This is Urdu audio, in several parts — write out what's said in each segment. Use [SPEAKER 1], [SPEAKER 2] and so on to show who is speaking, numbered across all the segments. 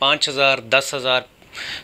[SPEAKER 1] 5,000, 10,000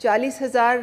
[SPEAKER 2] 40,000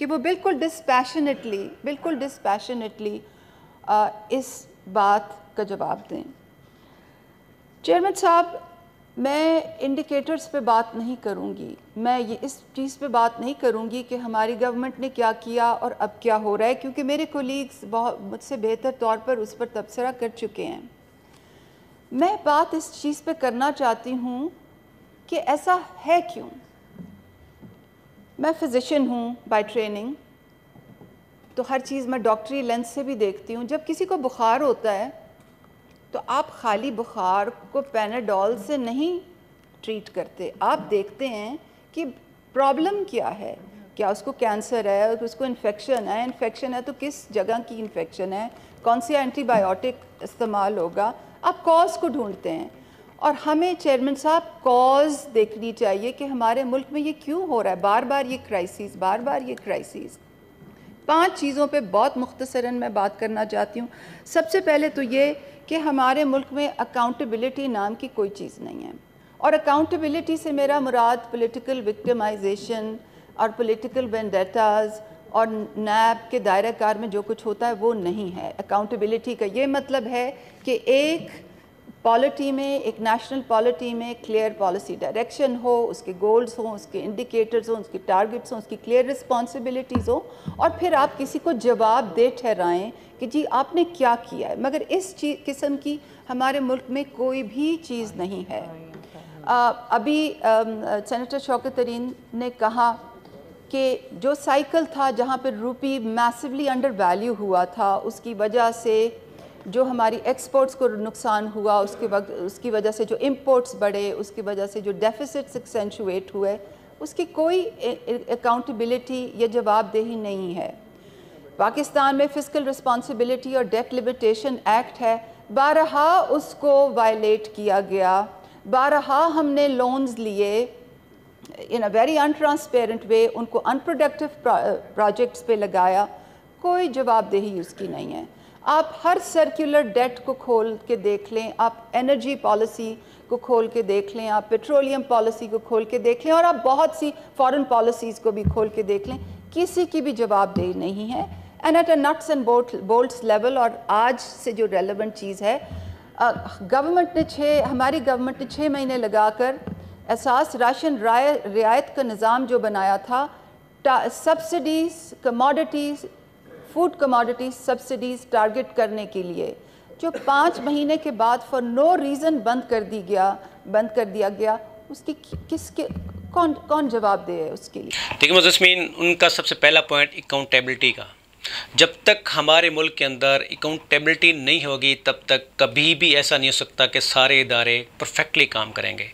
[SPEAKER 2] کہ وہ بالکل ڈسپیشنیٹلی اس بات کا جواب دیں۔ چیئرمین صاحب، میں انڈیکیٹرز پہ بات نہیں کروں گی، میں اس چیز پہ بات نہیں کروں گی کہ ہماری گورنمنٹ نے کیا کیا اور اب کیا ہو رہا ہے، کیونکہ میرے کولیگز مجھ سے بہتر طور پر اس پر تبصرہ کر چکے ہیں۔ میں بات اس چیز پہ کرنا چاہتی ہوں کہ ایسا ہے کیوں؟ میں فزیشین ہوں بائی ٹریننگ، تو ہر چیز میں ڈاکٹری لینس سے بھی دیکھتی ہوں۔ جب کسی کو بخار ہوتا ہے تو آپ خالی بخار کو پیناڈول سے نہیں ٹریٹ کرتے، آپ دیکھتے ہیں کہ پرابلم کیا ہے، کیا اس کو کینسر ہے، اس کو انفیکشن ہے تو کس جگہ کی انفیکشن ہے، کون سی اینٹی بائیوٹک استعمال ہوگا، آپ کاز کو ڈھونڈتے ہیں۔ اور ہمیں چیئرمین صاحب کاز دیکھنی چاہیے کہ ہمارے ملک میں یہ کیوں ہو رہا ہے، بار بار یہ کرائسیز۔ 5 چیزوں پہ بہت مختصراً میں بات کرنا چاہتی ہوں۔ سب سے پہلے تو یہ کہ ہمارے ملک میں اکاؤنٹیبلٹی نام کی کوئی چیز نہیں ہے، اور اکاؤنٹیبلٹی سے میرا مراد پولیٹیکل وکٹمائزیشن اور پولیٹیکل وینڈیٹاز اور نیب کے دائرہ کار میں جو کچھ ہوتا ہے وہ نہیں ہے۔ اکاؤنٹیبلٹی کا یہ مطلب ہے کہ ایک پالیٹی میں، ایک نیشنل پالیٹی میں کلیئر پالیسی ڈائریکشن ہو، اس کے گولز ہوں، اس کے انڈیکیٹرز ہوں، اس کے ٹارگٹس ہوں، اس کی کلیئر رسپانسبلٹیز ہوں، اور پھر آپ کسی کو جواب دہ ٹھہرائیں کہ جی آپ نے کیا کیا ہے۔ مگر اس قسم کی ہمارے ملک میں کوئی بھی چیز نہیں ہے۔ ابھی سینیٹر شوکت ترین نے کہا کہ جو سائیکل تھا جہاں پہ روپی میسیولی انڈر ویلیو ہوا تھا، اس کی وجہ سے جو ہماری ایکسپورٹس کو نقصان ہوا، اس کی وجہ سے جو امپورٹس بڑھے، اس کی وجہ سے جو ڈیفیسٹس ایکسینچویٹ ہوئے، اس کی کوئی اکاؤنٹیبلٹی یا جواب دہی نہیں ہے۔ پاکستان میں فسکل رسپانسبلٹی اور ڈیٹ لمیٹیشن ایکٹ ہے، بارہا اس کو وائلیٹ کیا گیا، بارہا ہم نے لونز لیے in a very untransparent way، ان کو unproductive پروجیکٹس پہ لگایا، کوئی جواب دہی اس کی نہیں ہے۔ آپ ہر سرکولر ڈیٹ کو کھول کے دیکھ لیں، آپ انرجی پالیسی کو کھول کے دیکھ لیں، آپ پیٹرولیم پالیسی کو کھول کے دیکھ لیں، اور آپ بہت سی فارن پالیسیز کو بھی کھول کے دیکھ لیں، کسی کی بھی جواب دہی نہیں ہے۔ And at a nuts and bolts level, اور آج سے جو ریلیونٹ چیز ہے، ہماری گورنمنٹ نے 6 مہینے لگا کر اساس راشن رعایت کا نظام جو بنایا تھا، subsidies commodities, food commodities subsidies target کرنے کے لیے، جو 5 مہینے کے بعد فار نو ریزن بند کر دیا گیا، اس کی کون جواب دے ہے اس کے لیے؟
[SPEAKER 1] دیکھیں مزسمین، ان کا سب سے پہلا پوائنٹ اکاؤنٹیبلٹی کا۔ جب تک ہمارے ملک کے اندر اکاؤنٹیبلٹی نہیں ہوگی، تب تک کبھی بھی ایسا نہیں ہو سکتا کہ سارے ادارے پرفیکٹلی کام کریں گے۔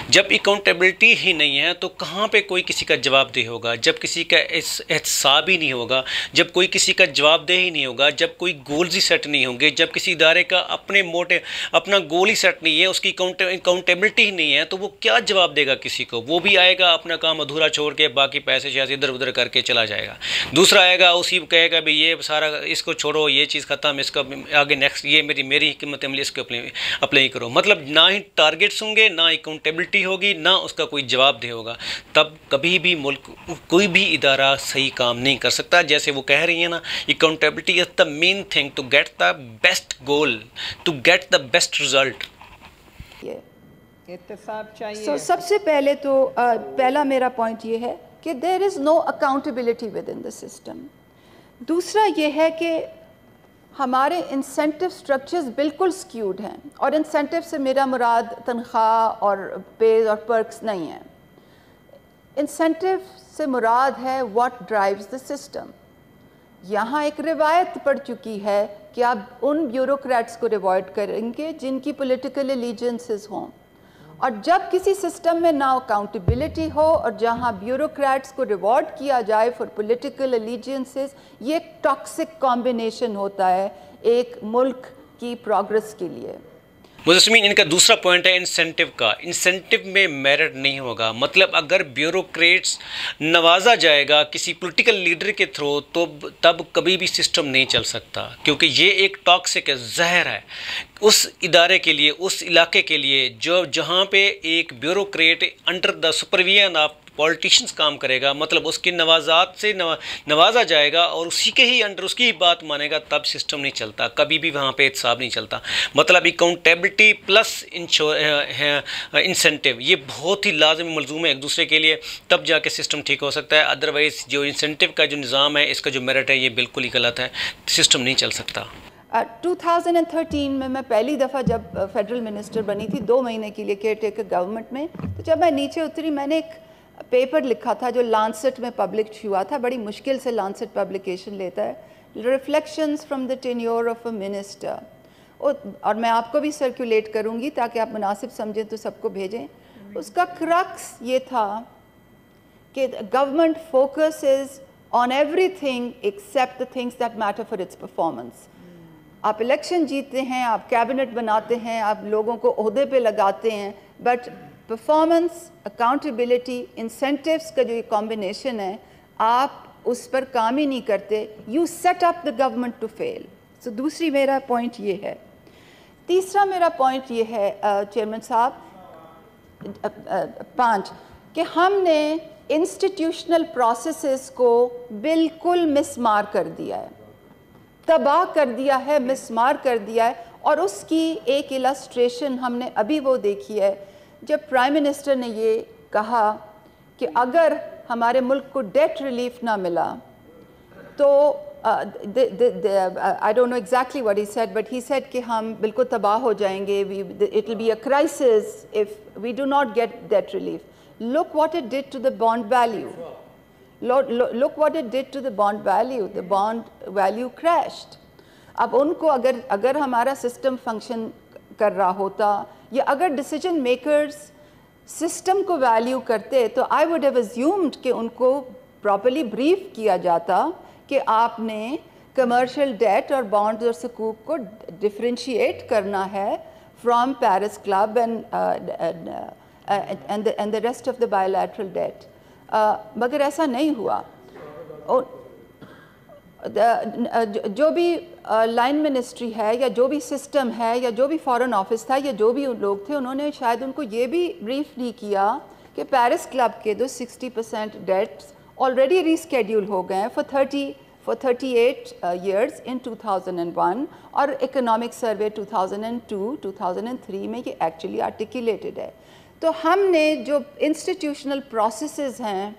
[SPEAKER 1] جب اکاؤنٹیبلٹی ہی نہیں ہے تو کہاں پہ کوئی کسی کا جواب دہ ہوگا؟ جب کسی کا احتساب ہی نہیں ہوگا، جب کوئی کسی کا جواب دہ ہی نہیں ہوگا، جب کوئی گولز ہی سیٹ نہیں ہوں گے، جب کسی ادارے کا اپنا گول ہی سیٹ نہیں ہے، اس کی اکاؤنٹیبلٹی ہی نہیں ہے، تو وہ کیا جواب دے گا کسی کو؟ وہ بھی آئے گا اپنا کام ادھورا چھوڑ کے، باقی پیسے شیسے ادھر ادھر کر کے چلا جائے گا۔ دوسرا آئے گا، اسی کہے گا بھی یہ سارا اس کو چھوڑو، یہ چیز ختم، اس کا آگے نیکسٹ یہ میری حکمت عملی اس کو اپلائی کرو۔ مطلب نہ ہی ٹارگٹس ہوں گے، نہ اکاؤنٹیبلٹی ہوگی، نہ اس کا کوئی جواب دہ ہوگا، تب کبھی بھی ملک کوئی بھی ادارہ صحیح کام نہیں کر سکتا۔ جیسے وہ کہہ رہی ہیں نا، accountability is the main thing to get the best goal, to get the best result.
[SPEAKER 2] سب سے پہلے تو پہلا میرا پوائنٹ یہ ہے کہ there is no accountability within the system. دوسرا یہ ہے کہ ہمارے انسینٹیو سٹرکچرز بالکل سکیوڈ ہیں، اور انسینٹیو سے میرا مراد تنخواہ اور پیز اور پرکس نہیں ہیں۔ انسینٹیو سے مراد ہے واٹ ڈرائیوز دا سسٹم۔ یہاں ایک روایت پڑ چکی ہے کہ آپ ان بیوروکریٹس کو ریوارڈ کریں گے جن کی پولیٹیکل ایلیجنسز ہوں، اور جب کسی سسٹم میں نہ اکاؤنٹیبلٹی ہو اور جہاں بیوروکریٹس کو ریوارڈ کیا جائے فار پولیٹیکل ایلیجنسز، یہ ایک ٹاکسک کمبینیشن ہوتا ہے ایک ملک کی پروگرس کے لیے۔
[SPEAKER 1] مجسمین، ان کا دوسرا پوائنٹ ہے انسینٹیو کا۔ انسینٹیو میں میرٹ نہیں ہوگا، مطلب اگر بیوروکریٹس نوازا جائے گا کسی پولیٹیکل لیڈر کے تھرو تو تب کبھی بھی سسٹم نہیں چل سکتا، کیونکہ یہ ایک ٹاکسک زہر ہے اس ادارے کے لیے، اس علاقے کے لیے، جہاں پہ ایک bureaucrat under the supervision of politicians کام کرے گا, مطلب اس کے نوازات سے نوازا جائے گا اور اسی کے ہی انڈر اس کی بات مانے گا, تب سسٹم نہیں چلتا, کبھی بھی وہاں پہ احتساب نہیں چلتا. مطلب اکاؤنٹیبلٹی پلس انسینٹیو, یہ بہت ہی لازمی ملزوم ہے ایک دوسرے کے لیے, تب جا کے سسٹم ٹھیک ہو سکتا ہے. ادروائز جو انسینٹیو کا جو نظام ہے, اس کا جو میرٹ ہے, یہ بالکل ہی غلط ہے, سسٹم نہیں چل سکتا.
[SPEAKER 2] 2013 میں پہلی دفعہ جب فیڈرل منسٹر بنی تھی 2 مہینے کے لیے کیئر ٹیکر گورنمنٹ میں, تو جب میں نیچے اتری میں نے ایک پیپر لکھا تھا جو لانسٹ میں پبلش ہوا تھا, بڑی مشکل سے لانسٹ پبلیکیشن لیتا ہے, reflections from the tenure of a minister, اور میں آپ کو بھی سرکولیٹ کروں گی تاکہ آپ مناسب سمجھیں تو سب کو بھیجیں. اس کا کرکس یہ تھا کہ government focuses on every thing accept the things that matter for its performance. آپ الیکشن جیتتے ہیں, آپ کیبنٹ بناتے ہیں, آپ لوگوں کو عہدے پہ لگاتے ہیں, بٹ پرفارمنس, اکاؤنٹیبلٹی, انسینٹیوز کا جو یہ کمبینیشن ہے, آپ اس پر کام ہی نہیں کرتے. You set up the government to fail. So دوسری میرا پوائنٹ یہ ہے. تیسرا میرا پوائنٹ یہ ہے چیئرمین صاحب, 5, کہ ہم نے انسٹیٹیوشنل پروسیسز کو بالکل مسمار کر دیا ہے, تباہ کر دیا ہے, مسمار کر دیا ہے. اور اس کی ایک السٹریشن ہم نے ابھی وہ دیکھی ہے جب پرائم منسٹر نے یہ کہا کہ اگر ہمارے ملک کو ڈیٹ ریلیف نہ ملا تو I don't know exactly what he said, but he said کہ ہم بالکل تباہ ہو جائیں گے, it will be a crisis if we do not get debt relief. Look what it did to the bond value. Look what it did to the bond value. The bond value crashed. اب ان کو اگر ہمارا سسٹم فنکشن کر رہا ہوتا, یا اگر ڈیسیجن میکرز سسٹم کو ویلیو کرتے, تو I would have assumed کہ ان کو پراپرلی بریف کیا جاتا کہ آپ نے کمرشل ڈیٹ اور بانڈز اور سکوک کو ڈفرینشیٹ کرنا ہے from Paris Club and the rest of the bilateral debt. مگر ایسا نہیں ہوا. جو بھی لائن منسٹری ہے, یا جو بھی سسٹم ہے, یا جو بھی فارن آفس تھا, یا جو بھی لوگ تھے, انہوں نے شاید ان کو یہ بھی بریف نہیں کیا کہ پیرس کلب کے 60% ڈیٹس already reschedule ہو گئے ہیں for 38 years in 2001, اور economic survey 2002-2003 میں یہ actually articulated ہے. تو ہم نے جو institutional processes ہیں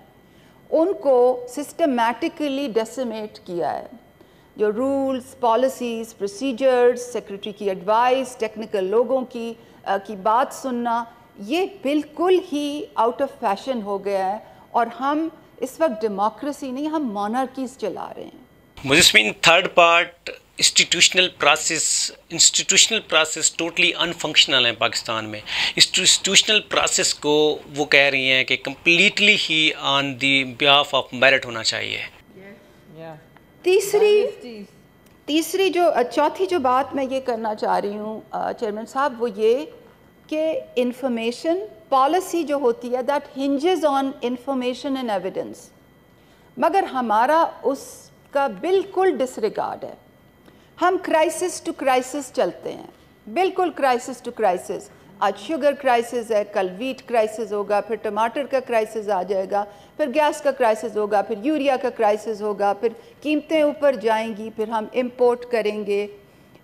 [SPEAKER 2] ان کو systematically decimate کیا ہے. جو رولز, پالیسیز, پروسیجرز, سیکرٹری کی ایڈوائس, ٹیکنیکل لوگوں کی بات سننا, یہ بالکل ہی آؤٹ آف فیشن ہو گیا ہے, اور ہم اس وقت ڈیموکریسی نہیں, ہم مونارکیز چلا رہے ہیں.
[SPEAKER 1] مجسمین third part, institutional process totally unfunctional ہیں پاکستان میں. انسٹیٹیوشنل پروسیس کو وہ کہہ رہی ہیں کہ completely he on the behalf of merit ہونا چاہیے.
[SPEAKER 2] چوتھی جو بات میں یہ کرنا چاہ رہی ہوں چیئرمین صاحب, وہ یہ کہ انفارمیشن پالیسی جو ہوتی ہے that hinges on information and evidence, مگر ہمارا اس کا بالکل ڈس ریگارڈ ہے. ہم کرائسس ٹو کرائسس چلتے ہیں, بالکل کرائسس ٹو کرائسس. آج شوگر کرائسس ہے, کل ویٹ کرائسس ہوگا, پھر ٹماٹر کا کرائسس آ جائے گا, پھر گیس کا کرائسس ہوگا, پھر یوریا کا کرائسس ہوگا, پھر قیمتیں اوپر جائیں گی, پھر ہم امپورٹ کریں گے,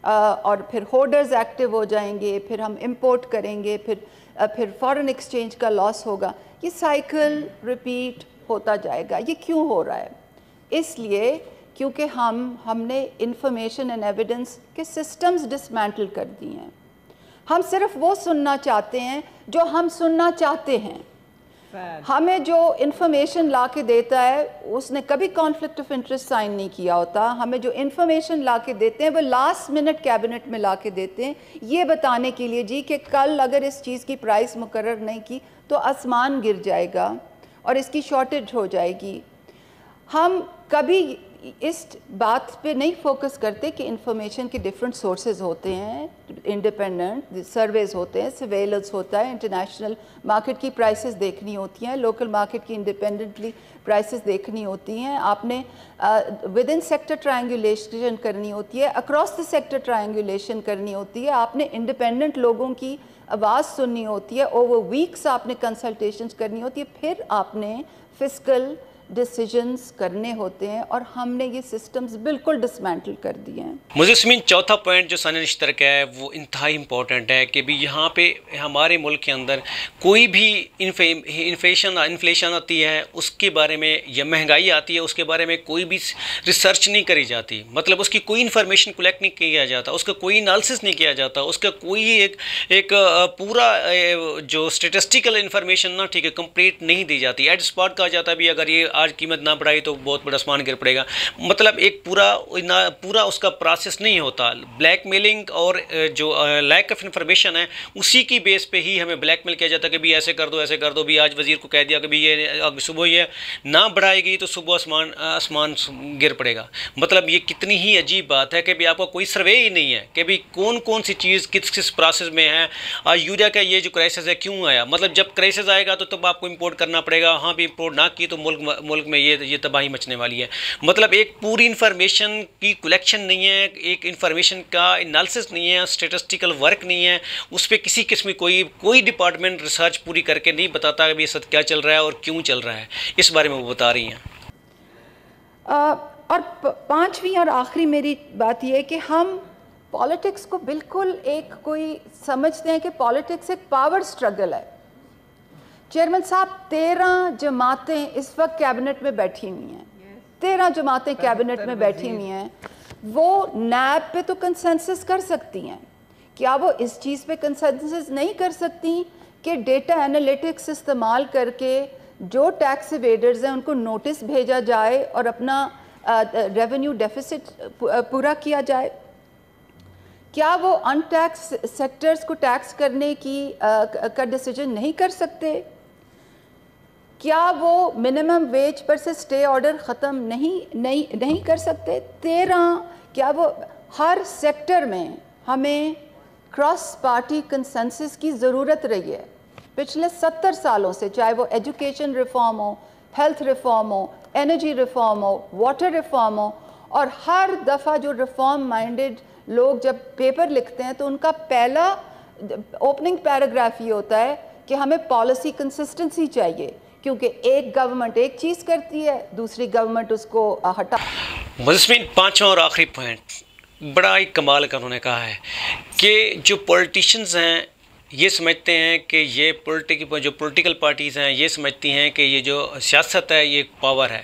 [SPEAKER 2] اور پھر ہولڈرز ایکٹیو ہو جائیں گے, پھر ہم امپورٹ کریں گے, پھر فارن ایکسچینج کا لاس ہوگا. یہ سائیکل ریپیٹ ہوتا جائے گا. یہ کیوں ہو رہا ہے؟ اس لیے کیونکہ ہم نے انفارمیشن اینڈ ایویڈنس کے سسٹمز ڈسمینٹل کر دی ہیں. ہم صرف وہ سننا چاہتے ہیں جو ہم سننا چاہتے ہیں. ہمیں جو انفارمیشن لا کے دیتا ہے اس نے کبھی کانفلکٹ آف انٹرسٹ سائن نہیں کیا ہوتا. ہمیں جو انفارمیشن لا کے دیتے ہیں وہ لاسٹ منٹ کیبنٹ میں لا کے دیتے ہیں, یہ بتانے کے لیے جی کہ کل اگر اس چیز کی پرائس مقرر نہیں کی تو آسمان گر جائے گا اور اس کی شارٹیج ہو جائے گی. ہم کبھی اس بات پہ نہیں فوکس کرتے کہ انفارمیشن کے ڈفرینٹ سورسز ہوتے ہیں, انڈیپینڈنٹ سرویز ہوتے ہیں, سرویلنس ہوتا ہے, انٹرنیشنل مارکیٹ کی پرائسز دیکھنی ہوتی ہیں, لوکل مارکیٹ کی انڈیپینڈنٹلی پرائسز دیکھنی ہوتی ہیں, آپ نے ود ان سیکٹر ٹرائنگولیشن کرنی ہوتی ہے, اکراس دا سیکٹر ٹرائنگولیشن کرنی ہوتی ہے, آپ نے انڈیپینڈنٹ لوگوں کی آواز سننی ہوتی ہے, اوور ویکس آپ نے کنسلٹیشنز کرنی ہوتی ہے, پھر آپ نے فسکل ڈیسیجنز کرنے ہوتے ہیں, اور ہم نے یہ سسٹمز بالکل ڈسمینٹل کر دیے ہیں.
[SPEAKER 1] مجھے سمین چوتھا پوائنٹ جو ثانیہ نشتر کا ہے وہ انتہائی امپورٹنٹ ہے کہ بھی یہاں پہ ہمارے ملک کے اندر کوئی بھی انفلیشن آتی ہے اس کے بارے میں, یا مہنگائی آتی ہے اس کے بارے میں کوئی بھی ریسرچ نہیں کری جاتی, مطلب اس کی کوئی انفارمیشن کلیکٹ نہیں کیا جاتا, اس کا کوئی انالیسس نہیں کیا جاتا, اس کا کوئی ایک پورا جو اسٹیٹسٹیکل انفارمیشن نا ٹھیک ہے کمپلیٹ نہیں دی جاتی. ایٹ اسپاٹ کہا جاتا ہے بھی اگر یہ آج قیمت نہ بڑھائی تو بہت بڑا آسمان گر پڑے گا, مطلب ایک پورا اس کا پروسیس نہیں ہوتا. بلیک میلنگ اور جو لیک آف انفارمیشن ہے اسی کی بیس پہ ہی ہمیں بلیک میل کیا جاتا ہے کہ بھی ایسے کر دو, بھی آج وزیر کو کہہ دیا کہ بھی یہ صبح یہ نہ بڑھائے گی تو صبح آسمان گر پڑے گا. مطلب یہ کتنی ہی عجیب بات ہے کہ بھی آپ کا کوئی سروے ہی نہیں ہے کہ بھی کون سی چیز کس پروسیس میں ہے. آج یوریا کا یہ جو کرائسس ہے کیوں آیا, مطلب جب کرائسس آئے گا تو تب آپ کو امپورٹ کرنا پڑے گا, ہاں بھی امپورٹ نہ کی تو ملک میں یہ تباہی مچنے والی ہے. مطلب ایک پوری انفارمیشن کی کلیکشن نہیں ہے, ایک انفارمیشن کا انالیسس نہیں ہے, اسٹیٹسٹیکل ورک نہیں ہے, اس پہ کسی قسم کوئی ڈپارٹمنٹ ریسرچ پوری کر کے نہیں بتاتا کہ یہ کیا چل رہا ہے اور کیوں چل رہا ہے. اس بارے میں وہ بتا رہی ہیں.
[SPEAKER 2] اور پانچویں اور آخری میری بات یہ ہے کہ ہم پالیٹکس کو بالکل ایک کوئی سمجھتے ہیں کہ پالیٹکس ایک پاور سٹرگل ہے. چیئرمین صاحب 13 جماعتیں اس وقت کیبنٹ میں بیٹھی ہوئی ہیں, 13 جماعتیں کیبنٹ میں بیٹھی ہوئی ہیں, وہ نیب پہ تو کنسنسس کر سکتی ہیں, کیا وہ اس چیز پہ کنسنسس نہیں کر سکتی کہ ڈیٹا انالیٹکس استعمال کر کے جو ٹیکس ایویڈرز ہیں ان کو نوٹس بھیجا جائے اور اپنا ریونیو ڈیفیسٹ پورا کیا جائے؟ کیا وہ ان ٹیکس سیکٹرز کو ٹیکس کرنے کا ڈیسیجن نہیں کر سکتے؟ کیا وہ منیمم ویج پر سے سٹے آرڈر ختم نہیں کر سکتے؟ 13 کیا وہ ہر سیکٹر میں ہمیں کراس پارٹی کنسنسس کی ضرورت رہی ہے پچھلے 70 سالوں سے, چاہے وہ ایجوکیشن ریفارم ہو, ہیلتھ ریفارم ہو, انرجی ریفارم ہو, واٹر ریفارم ہو, اور ہر دفعہ جو ریفارم مائنڈڈ لوگ جب پیپر لکھتے ہیں تو ان کا پہلا اوپننگ پیراگراف یہ ہوتا ہے کہ ہمیں پالیسی کنسسٹنسی چاہیے, کیونکہ ایک گورنمنٹ ایک چیز کرتی ہے, دوسری گورنمنٹ اس کو ہٹا.
[SPEAKER 1] مجسمین پانچواں اور آخری پوائنٹ بڑا ہی کمال کا انہوں نے کہا ہے کہ جو پولیٹیشینز ہیں یہ سمجھتے ہیں کہ یہ جو پولیٹیکل پارٹیز ہیں یہ سمجھتی ہیں کہ یہ جو سیاست ہے یہ ایک پاور ہے.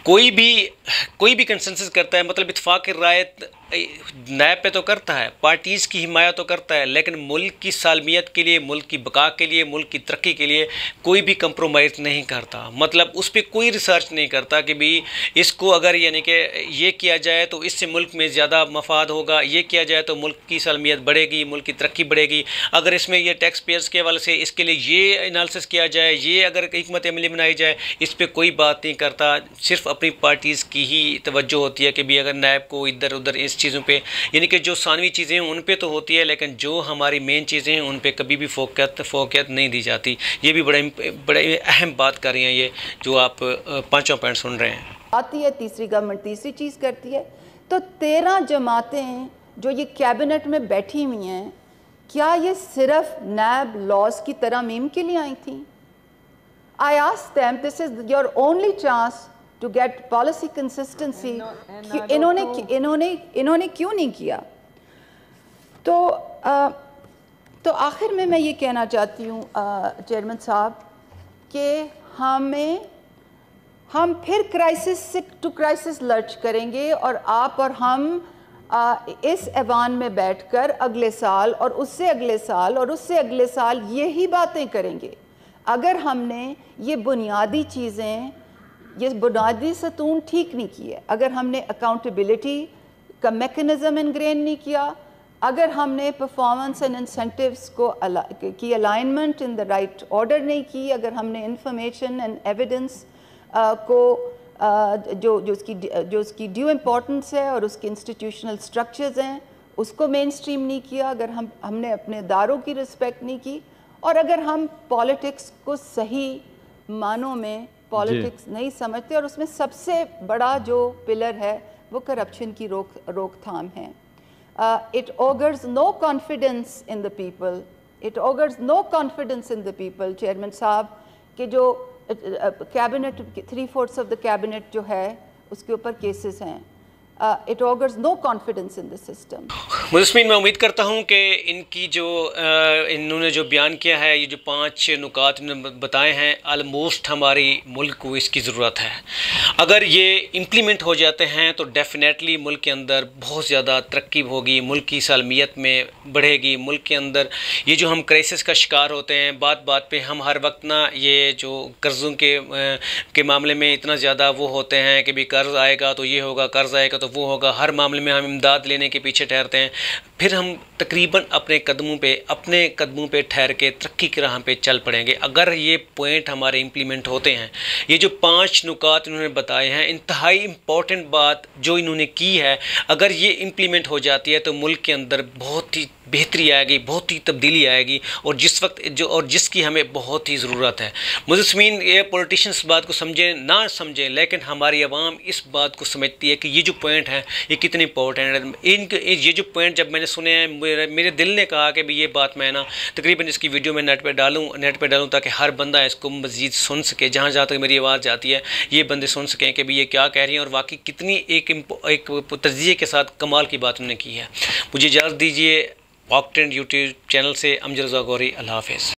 [SPEAKER 1] کوئی بھی کنسنسس کرتا ہے, مطلب اتفاق رائے نیب پہ تو کرتا ہے, پارٹیز کی حمایت تو کرتا ہے, لیکن ملک کی سالمیت کے لیے, ملک کی بقا کے لیے, ملک کی ترقی کے لیے کوئی بھی کمپرومائز نہیں کرتا. مطلب اس پہ کوئی ریسرچ نہیں کرتا کہ بھی اس کو اگر یعنی کہ یہ کیا جائے تو اس سے ملک میں زیادہ مفاد ہوگا, یہ کیا جائے تو ملک کی سالمیت بڑھے گی, ملک کی ترقی بڑھے گی, اگر اس میں یہ ٹیکس پیئرز کے حوالے سے اس کے لیے یہ انالیسس کیا جائے, یہ اگر حکمت عملی بنائی جائے, اس پہ کوئی بات نہیں کرتا. صرف اپنی پارٹیز کی ہی توجہ ہوتی ہے کہ بھی اگر نیب کو ادھر ادھر اس چیزوں پہ یعنی کہ جو ثانوی چیزیں ہیں ان پہ تو ہوتی ہے, لیکن جو ہماری مین چیزیں ہیں ان پہ کبھی بھی فوقیت نہیں دی جاتی. یہ بھی بڑے اہم بات کر رہی ہیں یہ جو آپ پانچواں پوائنٹ سن رہے ہیں.
[SPEAKER 2] آتی ہے تیسری گورنمنٹ تیسری چیز کرتی ہے, تو 13 جماعتیں جو یہ کیبنٹ میں بیٹھی ہوئی ہیں کیا یہ صرف نیب لاز کی ترامیم کے لیے آئی تھیں؟ I asked them, this is your only chance to get policy consistency. انہوں نے کیوں نہیں کیا؟ تو آخر میں یہ کہنا چاہتی ہوں چیئرمین صاحب کہ ہم پھر کرائسس ٹو کرائسس لرچ کریں گے, اور آپ اور ہم اس ایوان میں بیٹھ کر اگلے سال اور اس سے اگلے سال اور اس سے اگلے سال یہی باتیں کریں گے. اگر ہم نے یہ بنیادی چیزیں, یہ بنیادی ستون ٹھیک نہیں کی ہے, اگر ہم نے اکاؤنٹیبلٹی کا میکنزم انگرین نہیں کیا, اگر ہم نے پرفارمنس اینڈ انسینٹیوز کی alignment in the right order نہیں کی, اگر ہم نے انفارمیشن اینڈ ایویڈنس کو جو اس کی ڈیو امپورٹنس ہے اور اس کے انسٹیٹیوشنل سٹرکچرز ہیں اس کو مین اسٹریم نہیں کیا، اگر ہم نے اپنے اداروں کی رسپیکٹ نہیں کی، اور اگر ہم پالیٹکس کو صحیح معنوں میں پالیٹکس نہیں سمجھتے، اور اس میں سب سے بڑا جو پلر ہے وہ کرپشن کی روک تھام ہے۔ It augurs no confidence in the people. It augurs no confidence in the people, chairman صاحب، کہ جو کیبنٹ 3/4 آف دا کیبنٹ جو ہے اس کے اوپر کیسز ہیں۔ It augurs no confidence in the system.
[SPEAKER 1] مجسمین، میں امید کرتا ہوں کہ ان کی جو انہوں نے جو بیان کیا ہے، یہ جو 5 نکات انہوں نے بتائے ہیں، آلموسٹ ہماری ملک کو اس کی ضرورت ہے۔ اگر یہ امپلیمنٹ ہو جاتے ہیں تو ڈیفینیٹلی ملک کے اندر بہت زیادہ ترقی ہوگی، ملک کی سالمیت میں بڑھے گی۔ ملک کے اندر یہ جو ہم کرائسس کا شکار ہوتے ہیں، بات بات پہ ہم ہر وقت نا یہ جو قرضوں کے معاملے میں اتنا زیادہ وہ ہوتے ہیں کہ بھی قرض آئے گا تو یہ ہوگا، قرض آئے گا تو وہ ہوگا، ہر معاملے میں ہم امداد لینے کے پیچھے ٹھہرتے ہیں، پھر ہم تقریباً اپنے قدموں پہ ٹھہر کے ترقی کی راہ پہ چل پڑیں گے۔ اگر یہ پوائنٹ ہمارے امپلیمنٹ ہوتے ہیں، یہ جو 5 نکات انہوں نے بتائے ہیں، انتہائی امپورٹنٹ بات جو انہوں نے کی ہے، اگر یہ امپلیمنٹ ہو جاتی ہے تو ملک کے اندر بہت ہی بہتری آئے گی، بہت ہی تبدیلی آئے گی، اور جس کی ہمیں بہت ہی ضرورت ہے۔ مجسمین، یہ پولیٹیشنس بات کو سمجھیں نہ سمجھیں، لیکن ہماری عوام اس بات کو سمجھتی ہے کہ یہ جو پوائنٹ ہیں یہ کتنے امپورٹنٹ ہیں۔ یہ جو پوائنٹ جب میں نے سنے ہیں، میرے دل نے کہا کہ یہ بات میں نا تقریباً اس کی ویڈیو میں نیٹ پہ ڈالوں تاکہ ہر بندہ اس کو مزید سن سکے، جہاں تک میری آواز جاتی ہے یہ بندے سن سکیں کہ یہ کیا کہہ رہی ہیں، اور واقعی کتنی ایک تجزیے کے ساتھ کمال کی بات انہوں نے کی ہے۔ مجھے اجازت دیجیے، واک ٹرینڈ یوٹیوب چینل سے امجد رضا گوری، اللہ حافظ۔